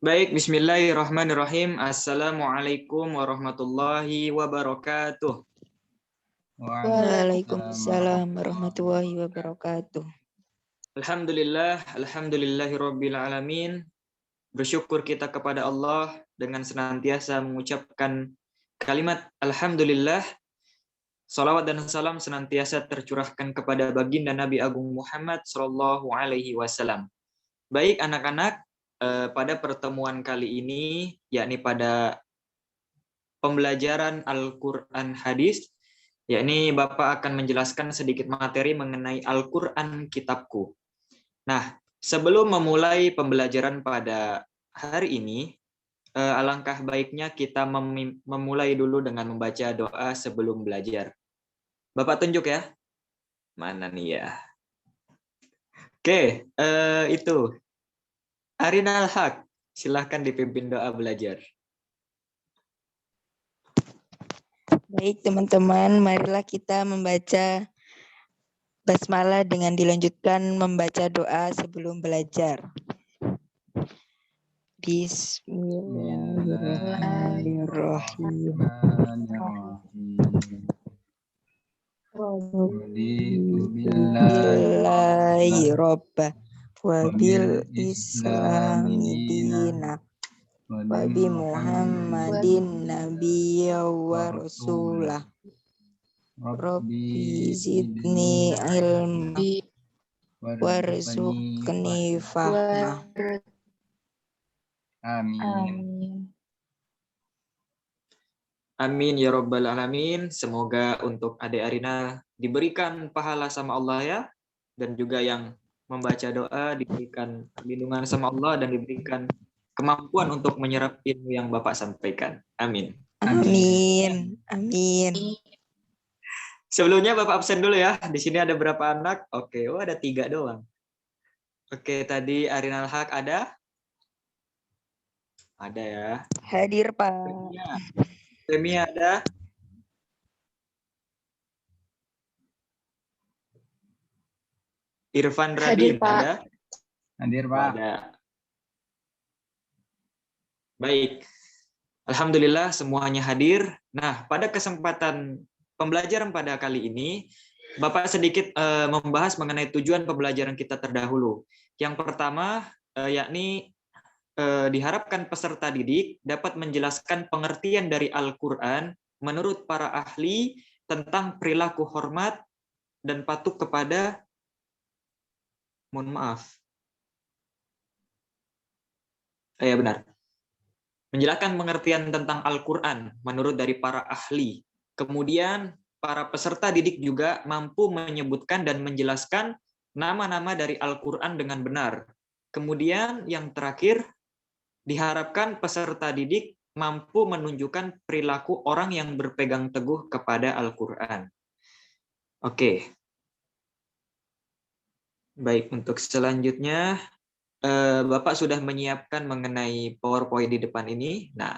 Baik, bismillahirrahmanirrahim. Assalamualaikum warahmatullahi wabarakatuh. Waalaikumsalam warahmatullahi wabarakatuh. Alhamdulillahirabbil alamin. Bersyukur kita kepada Allah dengan senantiasa mengucapkan kalimat alhamdulillah. Salawat dan salam senantiasa tercurahkan kepada baginda Nabi Agung Muhammad sallallahu alaihi wasallam. Baik anak-anak, pada pertemuan kali ini, yakni pada pembelajaran Al-Quran Hadis, yakni Bapak akan menjelaskan sedikit materi mengenai Al-Quran Kitabku. Nah, sebelum memulai pembelajaran pada hari ini, alangkah baiknya kita memulai dulu dengan membaca doa sebelum belajar. Bapak tunjuk ya. Mana nih ya? Oke, itu. Arinal Haq, silahkan dipimpin doa belajar. Baik teman-teman, marilah kita membaca basmalah dengan dilanjutkan membaca doa sebelum belajar. Bismillahirrahmanirrahim. Billahi robba wabil islami dina wabi Muhammadin nabiyya wa rasulah. Rabbi zidni ilma warzuqni fahma. Amin. Amin ya rabbal alamin. Semoga untuk Adik Arina diberikan pahala sama Allah ya, dan juga yang membaca doa diberikan perlindungan sama Allah dan diberikan kemampuan untuk menyerap ilmu yang Bapak sampaikan. Amin. Amin. Amin. Sebelumnya Bapak absen dulu ya. Di sini ada berapa anak? Oke, ada 3 doang. Oke, tadi Arinal Haq ada? Ada ya. Hadir, Pak. Femi ada? Irfan Radin ada? Hadir, Pak. Ada. Baik. Alhamdulillah semuanya hadir. Nah, pada kesempatan pembelajaran pada kali ini, Bapak sedikit membahas mengenai tujuan pembelajaran kita terdahulu. Yang pertama, yakni diharapkan peserta didik dapat menjelaskan pengertian dari Al-Quran menurut para ahli tentang perilaku hormat dan patuh kepada, mohon maaf, ya benar, menjelaskan pengertian tentang Al-Quran menurut dari para ahli. Kemudian para peserta didik juga mampu menyebutkan dan menjelaskan nama-nama dari Al-Quran dengan benar. Kemudian yang terakhir, diharapkan peserta didik mampu menunjukkan perilaku orang yang berpegang teguh kepada Al-Quran. Oke. Baik, untuk selanjutnya, Bapak sudah menyiapkan mengenai PowerPoint di depan ini. Nah,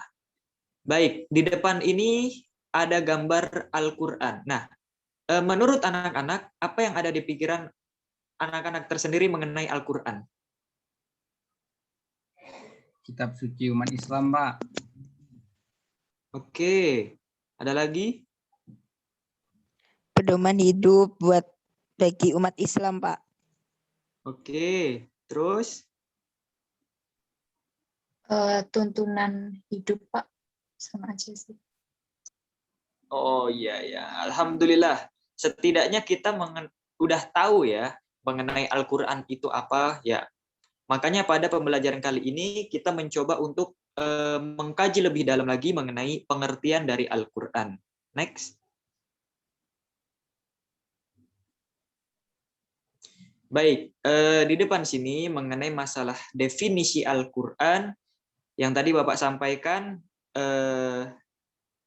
baik, di depan ini ada gambar Al-Quran. Nah, menurut anak-anak, apa yang ada di pikiran anak-anak tersendiri mengenai Al-Quran? Kitab suci umat Islam, Pak. Oke, ada lagi? Pedoman hidup bagi umat Islam, Pak. Oke, terus? Tuntunan hidup, Pak. Sama aja sih. Oh iya ya, alhamdulillah. Setidaknya kita udah tahu ya mengenai Al-Quran itu apa ya. Makanya pada pembelajaran kali ini kita mencoba untuk mengkaji lebih dalam lagi mengenai pengertian dari Al-Quran. Next. Baik, di depan sini mengenai masalah definisi Al-Quran yang tadi Bapak sampaikan,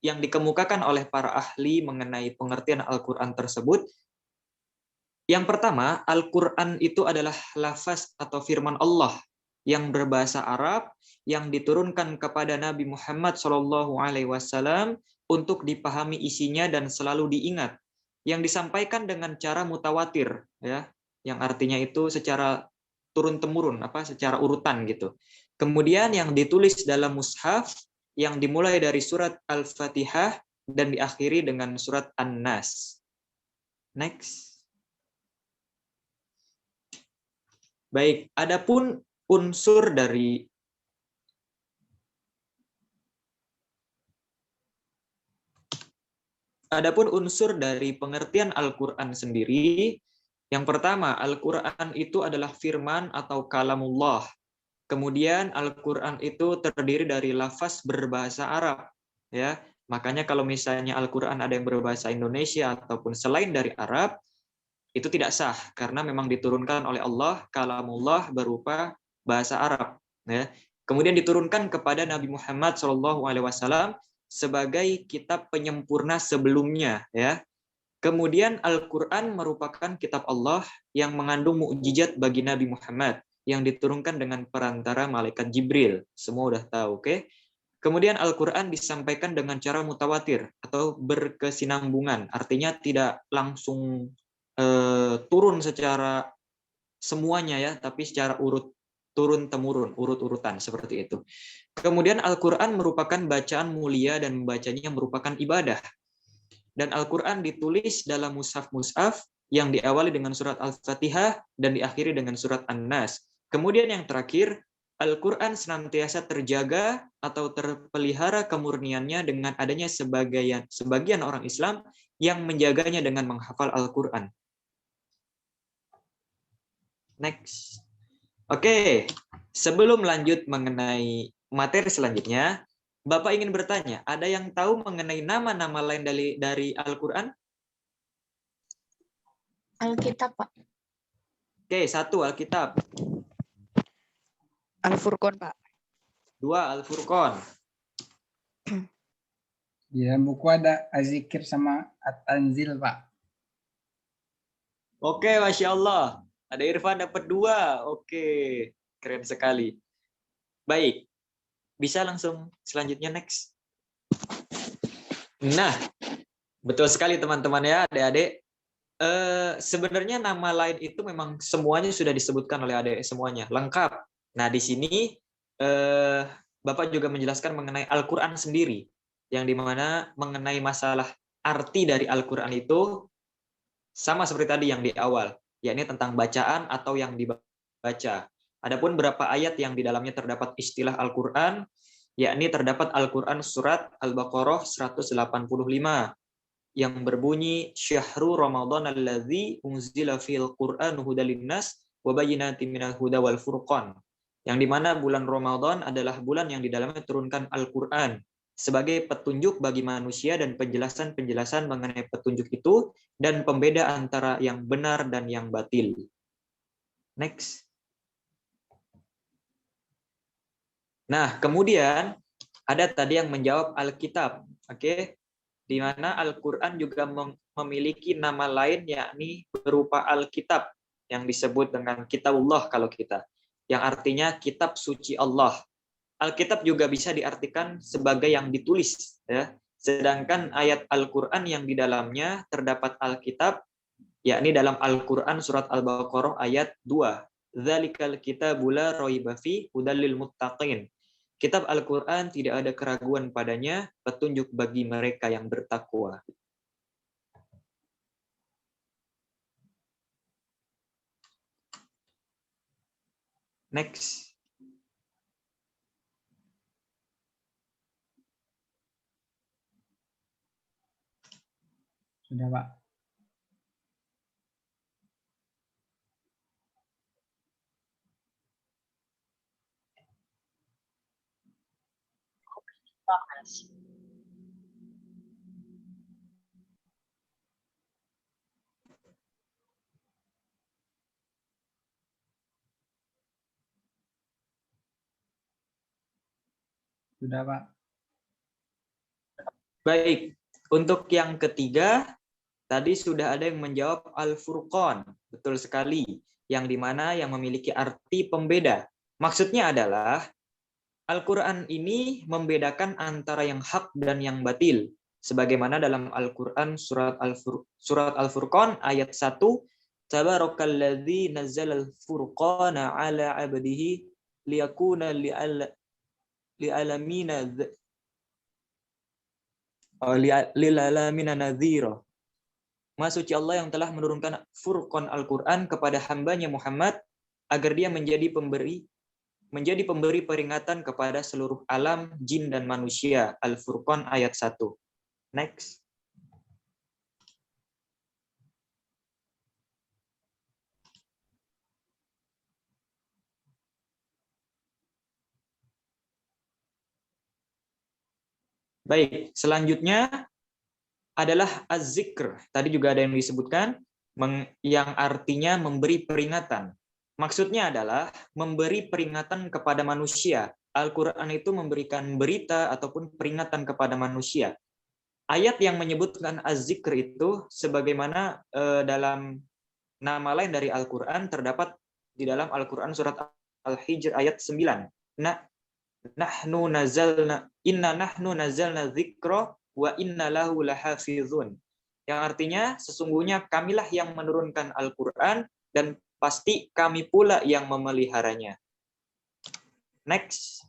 yang dikemukakan oleh para ahli mengenai pengertian Al-Quran tersebut. Yang pertama, Al-Quran itu adalah lafaz atau firman Allah yang berbahasa Arab yang diturunkan kepada Nabi Muhammad SAW untuk dipahami isinya dan selalu diingat, yang disampaikan dengan cara mutawatir, ya, yang artinya itu secara turun-temurun, secara urutan gitu. Kemudian yang ditulis dalam mushaf yang dimulai dari surat Al-Fatihah dan diakhiri dengan surat An-Nas. Next. Baik, adapun unsur dari pengertian Al-Quran sendiri, yang pertama, Al-Quran itu adalah firman atau kalamullah. Kemudian Al-Quran itu terdiri dari lafaz berbahasa Arab. Ya, makanya kalau misalnya Al-Quran ada yang berbahasa Indonesia ataupun selain dari Arab, itu tidak sah karena memang diturunkan oleh Allah kalamullah berupa bahasa Arab. Ya. Kemudian diturunkan kepada Nabi Muhammad SAW sebagai kitab penyempurna sebelumnya. Ya. Kemudian Al-Quran merupakan kitab Allah yang mengandung mukjizat bagi Nabi Muhammad yang diturunkan dengan perantara malaikat Jibril. Semua udah tahu, oke? Kemudian Al-Quran disampaikan dengan cara mutawatir atau berkesinambungan. Artinya tidak langsung turun secara semuanya ya, tapi secara turun-temurun, urut-urutan seperti itu. Kemudian Al-Quran merupakan bacaan mulia dan membacanya merupakan ibadah. Dan Al-Quran ditulis dalam mushaf-mushaf yang diawali dengan surat Al-Fatihah dan diakhiri dengan surat An-Nas. Kemudian yang terakhir, Al-Quran senantiasa terjaga atau terpelihara kemurniannya dengan adanya sebagian orang Islam yang menjaganya dengan menghafal Al-Quran. Next. Oke, sebelum lanjut mengenai materi selanjutnya, Bapak ingin bertanya, ada yang tahu mengenai nama-nama lain dari Al-Quran? Alkitab, Pak. Oke, 1 Alkitab. Al-Furqan, Pak. 2 Al-Furqan. Di dalam buku ada Az-Zikir sama At-Tanzil, Pak. Oke, Masya Allah. Ada Irfan dapat 2. Oke, keren sekali. Baik, bisa langsung selanjutnya next. Nah, betul sekali teman-teman ya, adik-adik. Sebenarnya nama lain itu memang semuanya sudah disebutkan oleh adik semuanya, lengkap. Nah, di sini Bapak juga menjelaskan mengenai Al-Quran sendiri, yang dimana mengenai masalah arti dari Al-Quran itu sama seperti tadi yang di awal, yakni tentang bacaan atau yang dibaca. Adapun berapa ayat yang di dalamnya terdapat istilah Al-Quran, yakni terdapat Al-Quran surat Al-Baqarah 185 yang berbunyi Syahru Ramadan alladzi unzila fil Qur'an hudal linnas wa bayyinatin minal huda wal furqan. Yang dimana bulan Ramadan adalah bulan yang di dalamnya turunkan Al-Quran sebagai petunjuk bagi manusia dan penjelasan-penjelasan mengenai petunjuk itu dan pembeda antara yang benar dan yang batil. Next. Nah, kemudian ada tadi yang menjawab Alkitab, oke? Di mana Al-Quran juga memiliki nama lain yakni berupa Alkitab yang disebut dengan Kitabullah kalau kita, yang artinya kitab suci Allah. Alkitab juga bisa diartikan sebagai yang ditulis, ya. Sedangkan ayat Al-Quran yang di dalamnya terdapat Alkitab, yakni dalam Al-Quran surat Al-Baqarah ayat 2. Dzalikal kitabu la raiba fihi hudal lil muttaqin. Kitab Al-Quran tidak ada keraguan padanya, petunjuk bagi mereka yang bertakwa. Next. Sudah, Pak. Sudah, Pak. Baik, untuk yang ketiga, tadi sudah ada yang menjawab Al-Furqan. Betul sekali. Yang dimana yang memiliki arti pembeda. Maksudnya adalah, Al-Quran ini membedakan antara yang hak dan yang batil. Sebagaimana dalam Al-Quran surat Al-Furqan ayat 1, Tabarakalladzi nazzalal furqana ala abdihi liyakuna lil alamina nadhira. Maha suci Allah yang telah menurunkan Furqan Al-Quran kepada hambanya Muhammad agar dia menjadi pemberi peringatan kepada seluruh alam, jin dan manusia. Al-Furqan ayat 1. Next. Baik, selanjutnya adalah az-zikr. Tadi juga ada yang disebutkan, yang artinya memberi peringatan. Maksudnya adalah memberi peringatan kepada manusia. Al-Quran itu memberikan berita ataupun peringatan kepada manusia. Ayat yang menyebutkan az-zikr itu sebagaimana dalam nama lain dari Al-Quran terdapat di dalam Al-Quran surat Al-Hijr ayat 9. Inna nahnu nazalna dzikra wa inna lahu lahafizun. Yang artinya sesungguhnya kamilah yang menurunkan Al-Quran dan pasti kami pula yang memeliharanya. Next.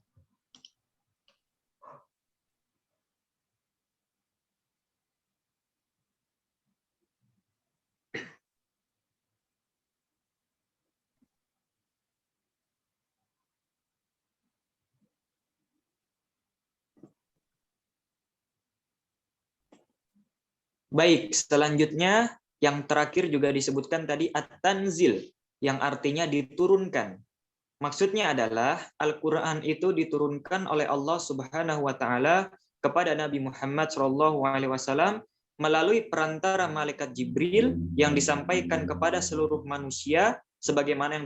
Baik, selanjutnya yang terakhir juga disebutkan tadi at-tanzil, yang artinya diturunkan. Maksudnya adalah Al-Quran itu diturunkan oleh Allah Subhanahu wa Ta'ala kepada Nabi Muhammad SAW melalui perantara malaikat Jibril yang disampaikan kepada seluruh manusia sebagaimana yang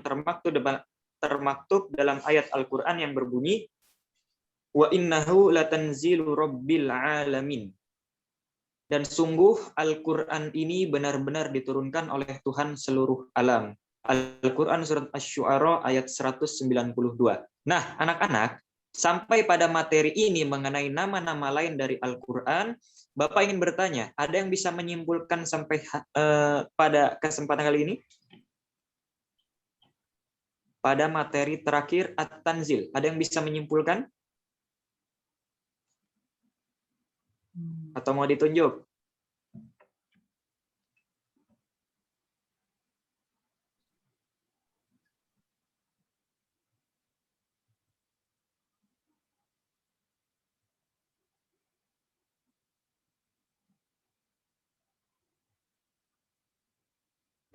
termaktub dalam ayat Al-Quran yang berbunyi wa innahu latanzilu rabbil alamin. Dan sungguh Al-Quran ini benar-benar diturunkan oleh Tuhan seluruh alam. Al-Quran surat Asy-Syu'ara ayat 192. Nah, anak-anak, sampai pada materi ini mengenai nama-nama lain dari Al-Quran, Bapak ingin bertanya, ada yang bisa menyimpulkan sampai pada kesempatan kali ini? Pada materi terakhir At-Tanzil, ada yang bisa menyimpulkan? Atau mau ditunjuk?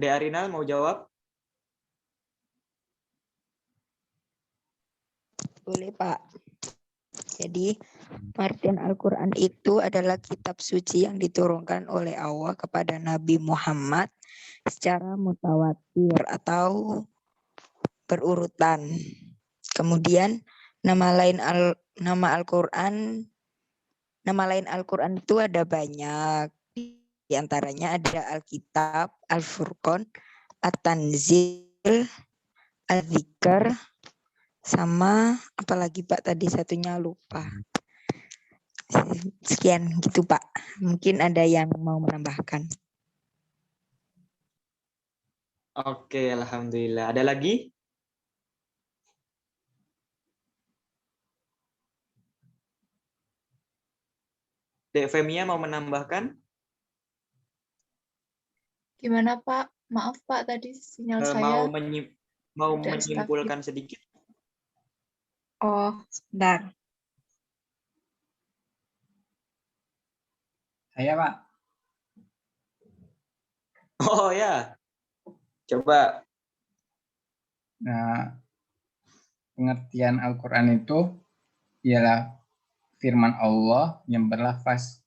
De Arinal mau jawab? Boleh, Pak. Jadi, pengertian Al-Quran itu adalah kitab suci yang diturunkan oleh Allah kepada Nabi Muhammad secara mutawatir atau berurutan. Kemudian nama lain Al-Quran itu ada banyak. Di antaranya ada Alkitab, Al-Furqan, At-Tanzil, Al-Dzikr, sama apalagi Pak tadi satunya lupa. Sekian gitu Pak. Mungkin ada yang mau menambahkan. Oke, alhamdulillah. Ada lagi? Dek Femia mau menambahkan? Gimana Pak? Maaf Pak, tadi sinyal saya Mau tidak menyimpulkan stabil. sedikit? Oh, sebentar. Saya, Pak. Oh ya, coba. Nah, pengertian Al-Quran itu ialah firman Allah yang berlafaz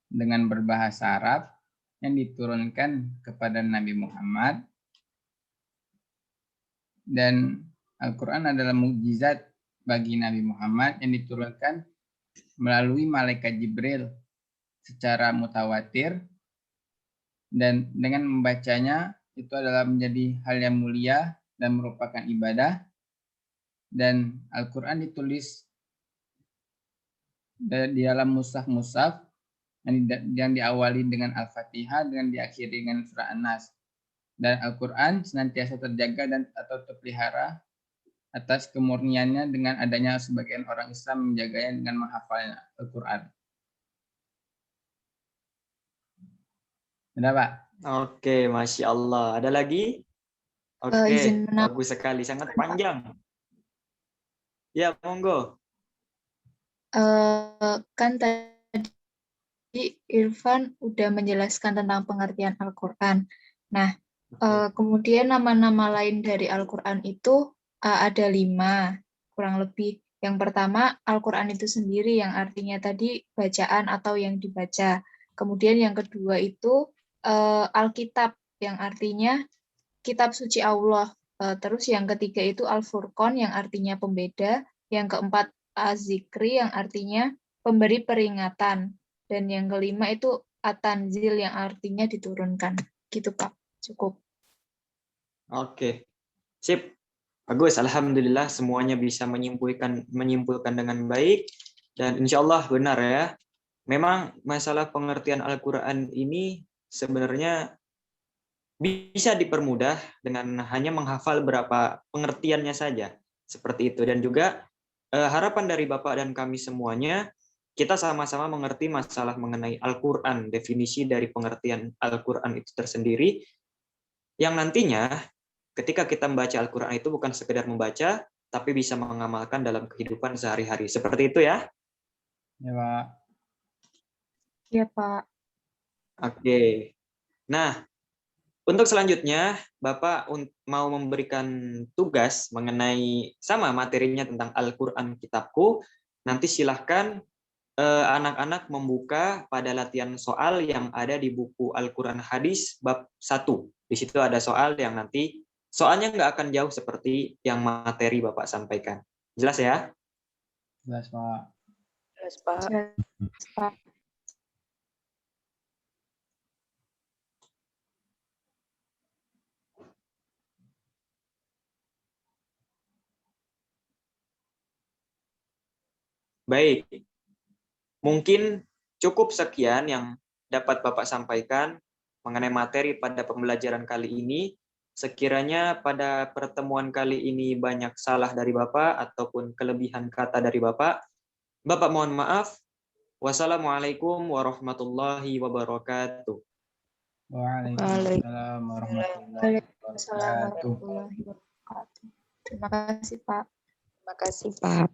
dengan berbahasa Arab yang diturunkan kepada Nabi Muhammad, dan Al-Quran adalah mukjizat bagi Nabi Muhammad yang diturunkan melalui malaikat Jibril secara mutawatir, dan dengan membacanya itu adalah menjadi hal yang mulia dan merupakan ibadah. Dan Al-Quran ditulis di dalam mushaf-mushaf yang diawali dengan Al-Fatihah dan diakhiri dengan surah An-Nas. Dan Al-Quran senantiasa terjaga dan atau terpelihara atas kemurniannya dengan adanya sebagian orang Islam menjaganya dengan menghafal Al-Quran. Ada Pak? Oke, Masya Allah. Ada lagi? Oke, Izin menambah, bagus sekali. Sangat Pak. panjang. Ya, monggo. Kan tadi Irfan udah menjelaskan tentang pengertian Al-Quran. Nah, kemudian nama-nama lain dari Al-Quran itu ada 5, kurang lebih. Yang pertama, Al-Quran itu sendiri yang artinya tadi bacaan atau yang dibaca. Kemudian yang kedua itu Alkitab yang artinya kitab suci Allah. Terus yang ketiga itu Al-Furqan yang artinya pembeda. Yang keempat Az-Zikri yang artinya pemberi peringatan. Dan yang kelima itu At-Tanzil yang artinya diturunkan. Gitu Pak, cukup. Oke, sip. Bagus, Alhamdulillah semuanya bisa menyimpulkan dengan baik. Dan insya Allah benar ya. Memang masalah pengertian Al-Quran ini sebenarnya bisa dipermudah dengan hanya menghafal berapa pengertiannya saja. Seperti itu. Dan juga harapan dari Bapak dan kami semuanya, kita sama-sama mengerti masalah mengenai Al-Quran, definisi dari pengertian Al-Quran itu tersendiri, yang nantinya ketika kita membaca Al-Quran itu bukan sekedar membaca, tapi bisa mengamalkan dalam kehidupan sehari-hari. Seperti itu ya? Ya Pak. Ya Pak. Oke. Nah, untuk selanjutnya, Bapak mau memberikan tugas mengenai sama materinya tentang Al-Quran Kitabku. Nanti silahkan anak-anak membuka pada latihan soal yang ada di buku Al-Quran Hadis bab 1. Di situ ada soal yang nanti soalnya nggak akan jauh seperti yang materi Bapak sampaikan. Jelas ya? Jelas Pak. Jelas, Pak. Jelas, Pak. Baik. Mungkin cukup sekian yang dapat Bapak sampaikan mengenai materi pada pembelajaran kali ini. Sekiranya pada pertemuan kali ini banyak salah dari Bapak ataupun kelebihan kata dari Bapak, Bapak mohon maaf. Wassalamualaikum warahmatullahi wabarakatuh. Waalaikumsalam warahmatullahi Waalaikumsalam wabarakatuh. warahmatullahi wabarakatuh. Terima kasih Pak. Terima kasih, Pak.